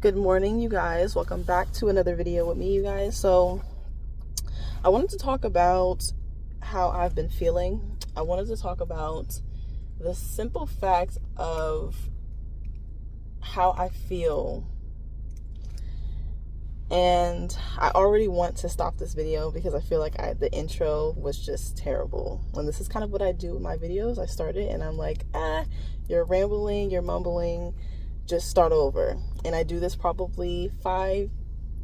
Good morning, you guys. Welcome back to another video with me, you guys. So I wanted to talk about how I've been feeling. I wanted to talk about the simple fact of how I feel. And I already want to stop this video because I feel like the intro was just terrible. And this is kind of what I do with my videos. I start it and I'm like, you're rambling, you're mumbling, just start over. And I do this probably 5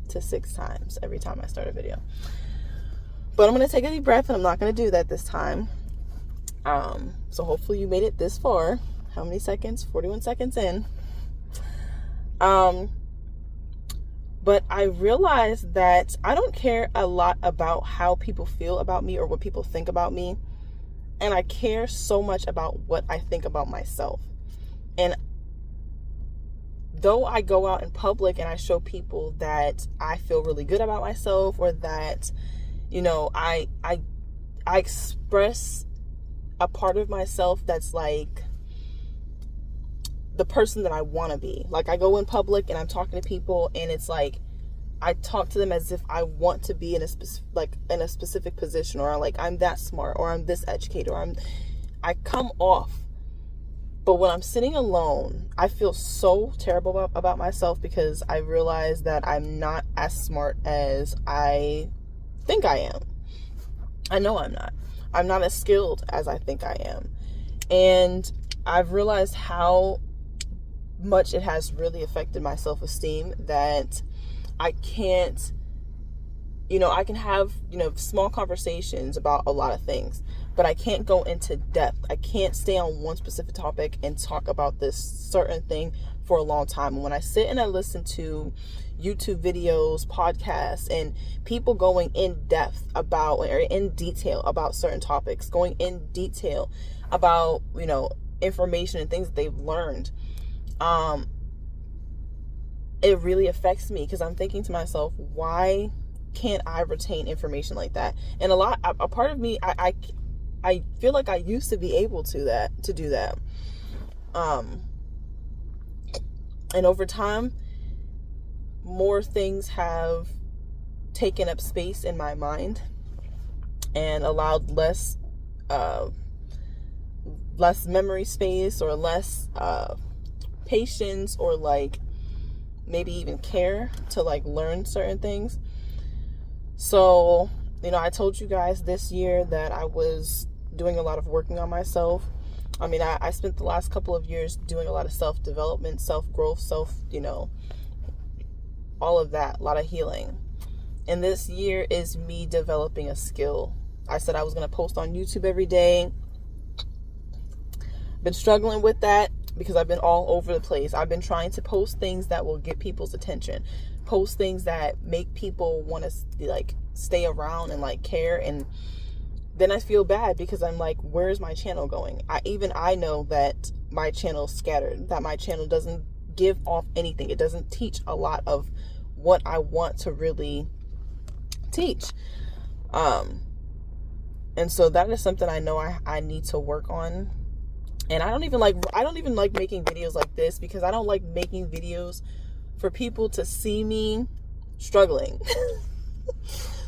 to 6 times every time I start a video. But I'm going to take a deep breath and I'm not going to do that this time. So hopefully you made it this far. How many seconds? 41 seconds in. But I realized that I don't care a lot about how people feel about me or what people think about me. And I care so much about what I think about myself. And though I go out in public and I show people that I feel really good about myself, or that, you know, I express a part of myself that's like the person that I want to be. Like, I go in public and I'm talking to people and it's like I talk to them as if I want to be in a specific position, or like I'm that smart, or I'm this educated, or I come off. But when I'm sitting alone, I feel so terrible about myself because I realize that I'm not as smart as I think I am. I know I'm not. I'm not as skilled as I think I am. And I've realized how much it has really affected my self-esteem, that I can't, I can have, small conversations about a lot of things, but I can't go into depth. I can't stay on one specific topic and talk about this certain thing for a long time. And when I sit and I listen to YouTube videos, podcasts, and people going in depth about, or in detail about certain topics, going in detail about, information and things that they've learned, it really affects me, because I'm thinking to myself, why can't I retain information like that? And a part of me, I feel like I used to be able to do that. And over time, more things have taken up space in my mind and allowed less memory space, or less patience, or like maybe even care to like learn certain things. So, I told you guys this year that I was doing a lot of working on myself. I spent the last couple of years doing a lot of self-development, self-growth, all of that, a lot of healing. And this year is me developing a skill. I said I was going to post on YouTube every day. Been struggling with that because I've been all over the place. I've been trying to post things that will get people's attention, post things that make people want to like stay around and like care. And then I feel bad because I'm like, where's my channel going? I know that my channel's scattered, that my channel doesn't give off anything. It doesn't teach a lot of what I want to really teach. And so that is something I know I need to work on. And I don't even like making videos like this, because I don't like making videos for people to see me struggling.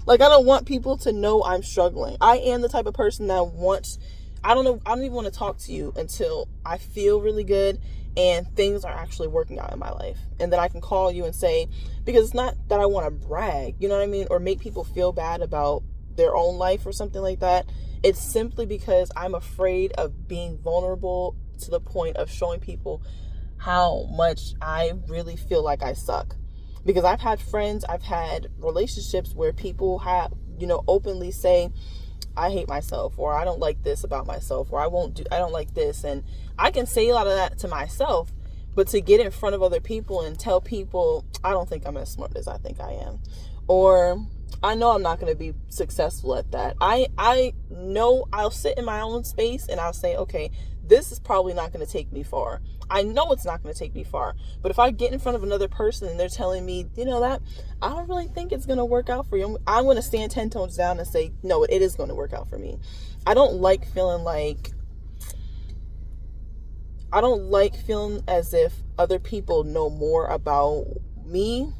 Like, I don't want people to know I'm struggling. I am the type of person that I don't even want to talk to you until I feel really good and things are actually working out in my life. And then I can call you and say, because it's not that I want to brag, you know what I mean? Or make people feel bad about their own life or something like that. It's simply because I'm afraid of being vulnerable to the point of showing people how much I really feel like I suck. Because I've had friends, I've had relationships where people have, openly say, I hate myself, or I don't like this about myself, or I don't like this. And I can say a lot of that to myself, but to get in front of other people and tell people, I don't think I'm as smart as I think I am, or I know I'm not going to be successful at that. I know I'll sit in my own space and I'll say, okay, this is probably not going to take me far. I know it's not going to take me far. But if I get in front of another person and they're telling me, that I don't really think it's going to work out for you, I'm going to stand 10 toes down and say, no, it is going to work out for me. I don't like feeling as if other people know more about me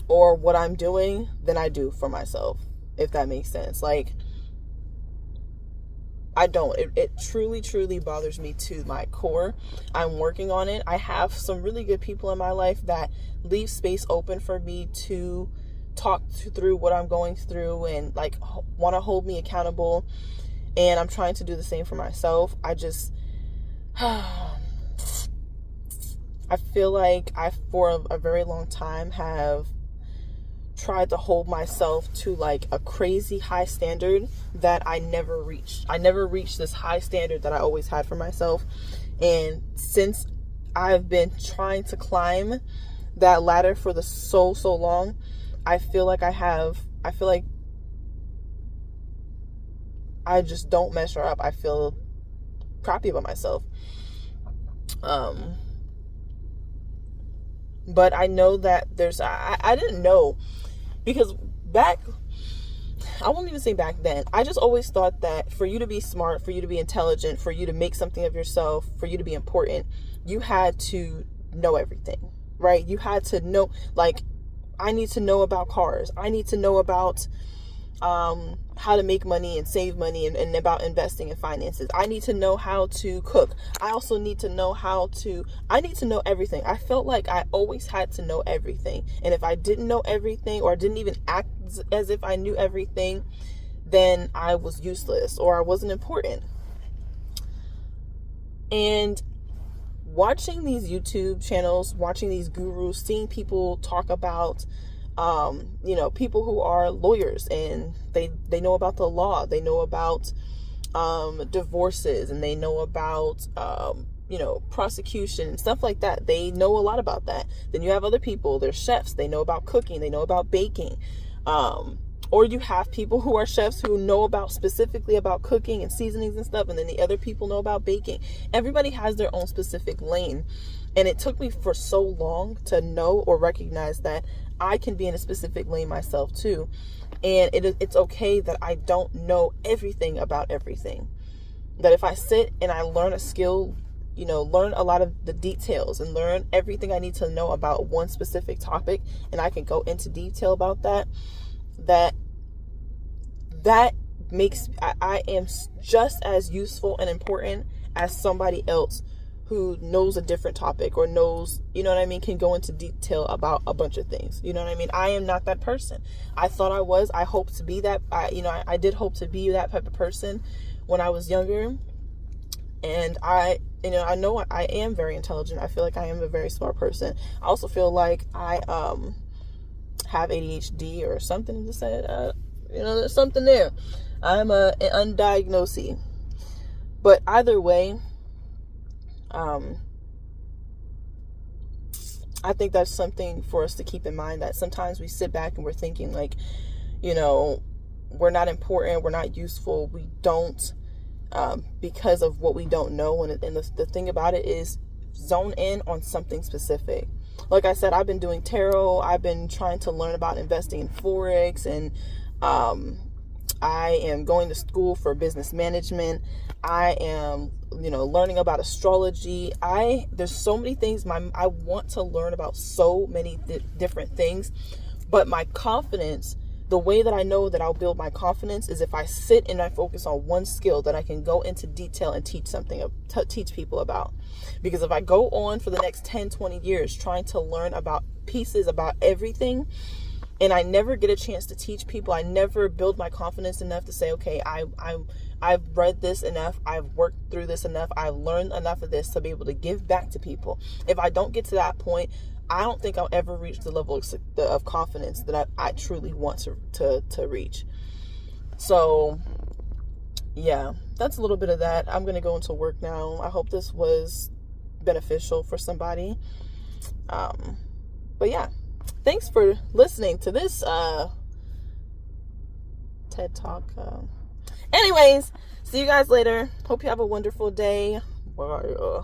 or what I'm doing than I do for myself, if that makes sense. Like, I don't. It truly, truly bothers me to my core. I'm working on it. I have some really good people in my life that leave space open for me to talk through what I'm going through and like want to hold me accountable. And I'm trying to do the same for myself. I just, I feel like I, for a very long time, have tried to hold myself to like a crazy high standard that I never reached. I never reached this high standard that I always had for myself. And since I've been trying to climb that ladder for so long, I feel like I just don't measure up. I feel crappy about myself. But I know that I didn't know, because I won't even say back then, I just always thought that for you to be smart, for you to be intelligent, for you to make something of yourself, for you to be important, you had to know everything, right? You had to know, like, I need to know about cars. I need to know about how to make money and save money and about investing in finances. I need to know how to cook. I also need to know I need to know everything. I felt like I always had to know everything. And if I didn't know everything, or didn't even act as if I knew everything, then I was useless or I wasn't important. And watching these YouTube channels, watching these gurus, seeing people talk about people who are lawyers and they know about the law, they know about divorces, and they know about prosecution and stuff like that. They know a lot about that. Then you have other people, they're chefs, they know about cooking, they know about baking. Or you have people who are chefs who know about specifically about cooking and seasonings and stuff, and then the other people know about baking. Everybody has their own specific lane. And it took me for so long to know or recognize that I can be in a specific lane myself too. And it's okay that I don't know everything about everything. That if I sit and I learn a skill, learn a lot of the details and learn everything I need to know about one specific topic, and I can go into detail about that makes, I am just as useful and important as somebody else who knows a different topic or knows, can go into detail about a bunch of things. I am not that person. I thought I was. I hope to be that. I did hope to be that type of person when I was younger. And I know I am very intelligent. I feel like I am a very smart person. I also feel like I have ADHD or something to say. There's something there. I'm an undiagnosed. But either way, I think that's something for us to keep in mind, that sometimes we sit back and we're thinking like, we're not important, we're not useful, we don't, because of what we don't know. And the thing about it is, zone in on something specific. Like I said, I've been doing tarot, I've been trying to learn about investing in Forex, and I am going to school for business management. I am, learning about astrology. There's so many things I want to learn about, so many different things. But my confidence, the way that I know that I'll build my confidence, is if I sit and I focus on one skill that I can go into detail and teach people about. Because if I go on for the next 10, 20 years trying to learn about pieces about everything, and I never get a chance to teach people, I never build my confidence enough to say, okay, I've read this enough, I've worked through this enough, I've learned enough of this to be able to give back to people. If I don't get to that point, I don't think I'll ever reach the level of confidence that I truly want to reach. So, yeah, that's a little bit of that. I'm going to go into work now. I hope this was beneficial for somebody. But yeah, thanks for listening to this TED Talk. Anyways, see you guys later. Hope you have a wonderful day. Bye.